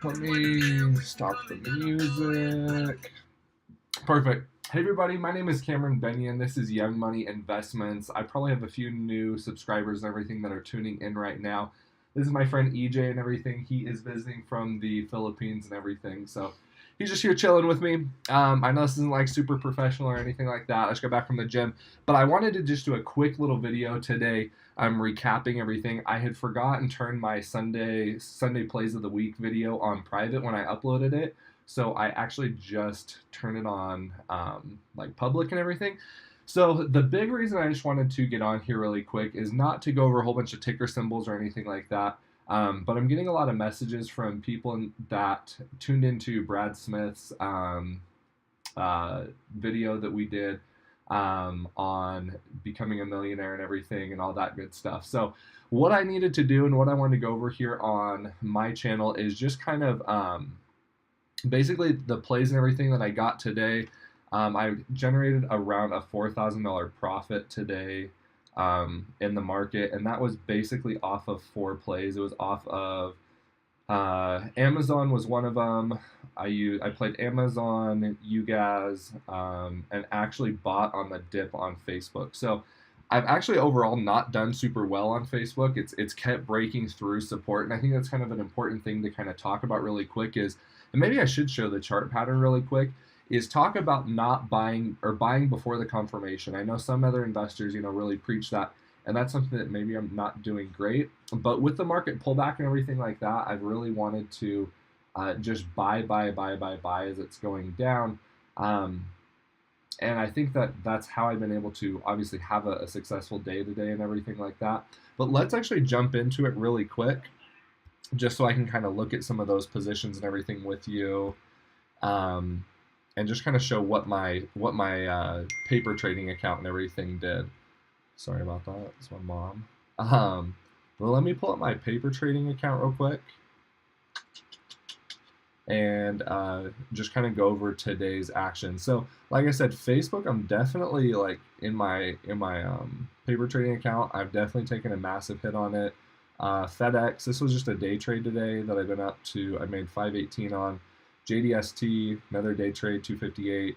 Let me stop the music. Perfect. Hey everybody, my name is Cameron Benyon. This is Young Money Investments. I probably have a few new subscribers and everything that are tuning in right now. This is my friend EJ and everything. He is visiting from the Philippines and everything, so he's just here chilling with me. I know this isn't like super professional or anything like that. I just got back from the gym, but I wanted to just do a quick little video today. I'm recapping everything. I had forgotten to turn my Sunday plays of the week video on private when I uploaded it. So I actually just turned it on like public and everything. So the big reason I just wanted to get on here really quick is not to go over a whole bunch of ticker symbols or anything like that. But I'm getting a lot of messages from people that tuned into Brad Smith's video that we did on becoming a millionaire and everything and all that good stuff. So what I needed to do and what I wanted to go over here on my channel is just kind of basically the plays and everything that I got today. I generated around a $4,000 profit today in the market, and that was basically off of 4 plays. It was off of Amazon was one of them. I played Amazon, UGAZ, and actually bought on the dip on Facebook. So I've actually overall not done super well on Facebook. It's kept breaking through support, and I think that's kind of an important thing to kind of talk about really quick is, and maybe I should show the chart pattern really quick, is talk about not buying or buying before the confirmation. I know some other investors, really preach that, and that's something that maybe I'm not doing great. But with the market pullback and everything like that, I've really wanted to just buy as it's going down. And I think that that's how I've been able to obviously have a successful day today and everything like that. But let's actually jump into it really quick, just so I can kind of look at some of those positions and everything with you. And just kind of show what my paper trading account and everything did. Sorry about that. It's my mom. Well, let me pull up my paper trading account real quick and just kind of go over today's action. So, like I said, Facebook, I'm definitely like in my paper trading account. I've definitely taken a massive hit on it. FedEx, this was just a day trade today that I've been up to. I made 518 on. JDST, another day trade, 258.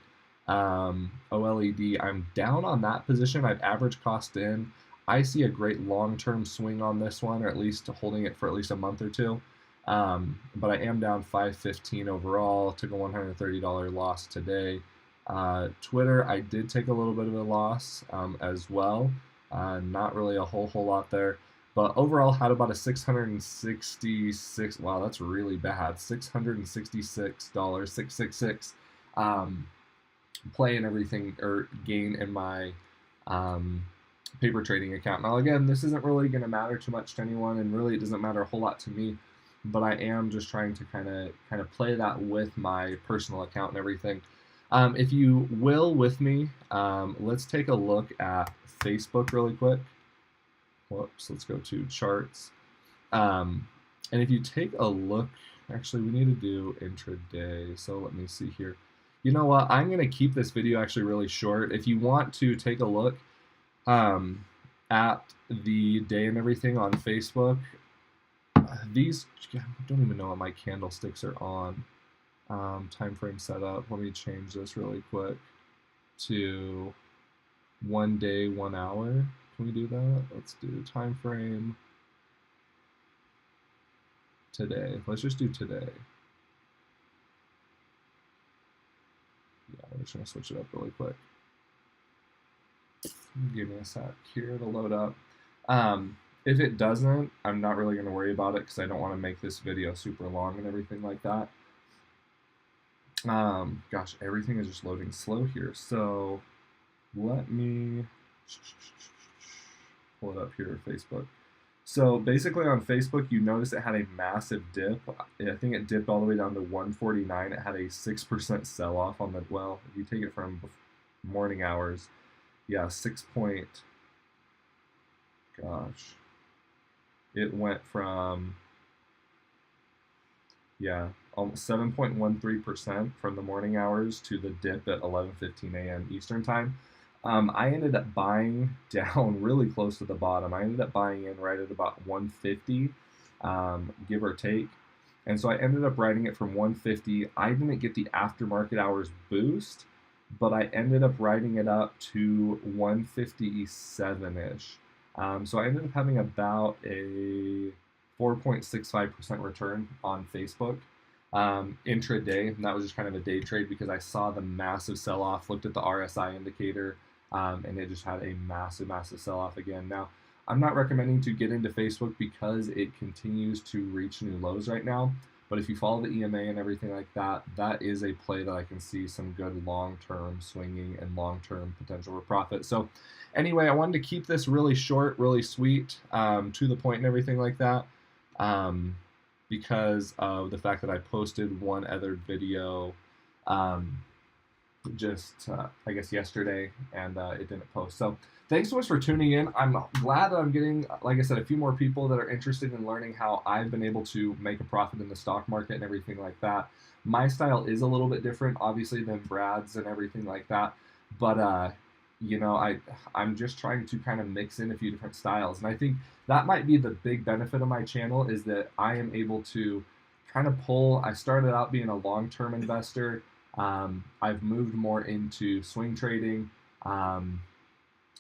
OLED, I'm down on that position. I've average cost in. I see a great long-term swing on this one, or at least holding it for at least a month or two. But I am down 515 overall. Took a $130 loss today. Twitter, I did take a little bit of a loss as well. Not really a whole lot there. But overall, had about a $666. Wow, that's really bad. $666, play and everything, or gain in my paper trading account. Now, again, this isn't really going to matter too much to anyone, and really it doesn't matter a whole lot to me. But I am just trying to kind of play that with my personal account and everything. If you will, with me, let's take a look at Facebook really quick. Whoops, let's go to charts. And if you take a look, actually we need to do intraday. So let me see here. You know what? I'm going to keep this video actually really short. If you want to take a look at the day and everything on Facebook, these, I don't even know what my candlesticks are on. Time frame setup. Let me change this really quick to 1 day, 1 hour. Can we do that? Let's do time frame today. Let's just do today. Yeah, I'm just gonna switch it up really quick. Give me a sec here to load up. If it doesn't, I'm not really gonna worry about it because I don't want to make this video super long and everything like that. Gosh, everything is just loading slow here. So let me pull it up here, Facebook. So basically on Facebook, you notice it had a massive dip. I think it dipped all the way down to 149. It had a 6% sell-off on the, well, if you take it from morning hours, yeah, gosh. It went from, yeah, almost 7.13% from the morning hours to the dip at 11:15 a.m. Eastern time. I ended up buying down really close to the bottom. I ended up buying in right at about 150, give or take. And so I ended up writing it from 150. I didn't get the aftermarket hours boost, but I ended up writing it up to 157-ish. So I ended up having about a 4.65% return on Facebook intraday. And that was just kind of a day trade because I saw the massive sell off, looked at the RSI indicator, and it just had a massive, massive sell off again. Now, I'm not recommending to get into Facebook because it continues to reach new lows right now. But if you follow the EMA and everything like that, that is a play that I can see some good long-term swinging and long-term potential for profit. So anyway, I wanted to keep this really short, really sweet, to the point and everything like that, because of the fact that I posted one other video um, just I guess yesterday, and it didn't post. So thanks so much for tuning in. I'm glad that I'm getting, like I said, a few more people that are interested in learning how I've been able to make a profit in the stock market and everything like that. My style is a little bit different, obviously, than Brad's and everything like that. But you know, I'm just trying to kind of mix in a few different styles, and I think that might be the big benefit of my channel is that I am able to kind of pull. I started out being a long-term investor. I've moved more into swing trading.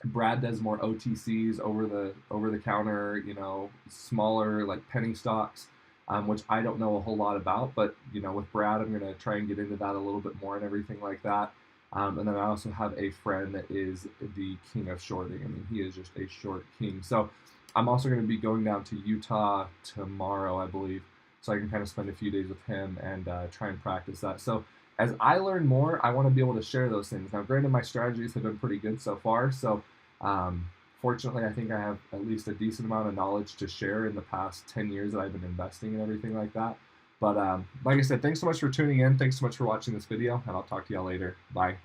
Brad does more OTCs, over the counter, you know, smaller like penny stocks, which I don't know a whole lot about. But you know, with Brad, I'm gonna try and get into that a little bit more and everything like that. And then I also have a friend that is the king of shorting. I mean, he is just a short king. So I'm also going to be going down to Utah tomorrow, I believe, so I can kind of spend a few days with him and try and practice that. So as I learn more, I want to be able to share those things. Now, granted, my strategies have been pretty good so far. So fortunately, I think I have at least a decent amount of knowledge to share in the past 10 years that I've been investing and everything like that. But like I said, thanks so much for tuning in. Thanks so much for watching this video, and I'll talk to y'all later. Bye.